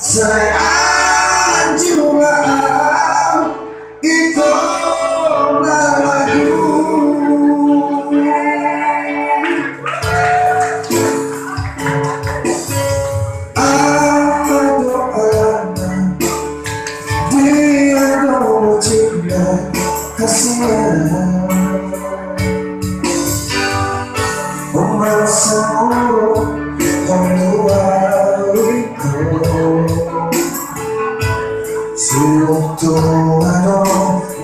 Saya juga itu lagu. Apa doanya dia mau cinta kasihnya membalasmu membuatku suatu ada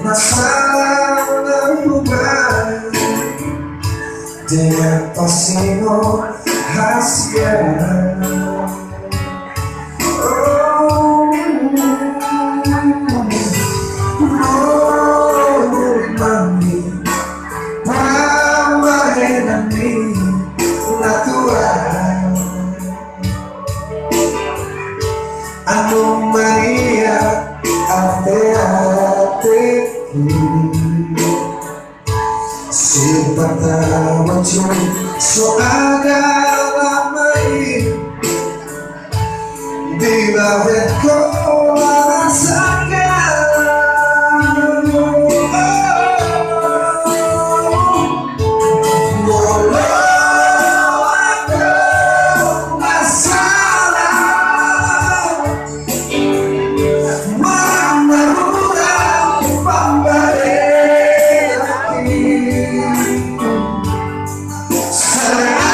masalah berubah dengan pasimu hasil. Anu Maria ate-ateku Sipata wajum so agak mai di bawah kau rasakan. Saya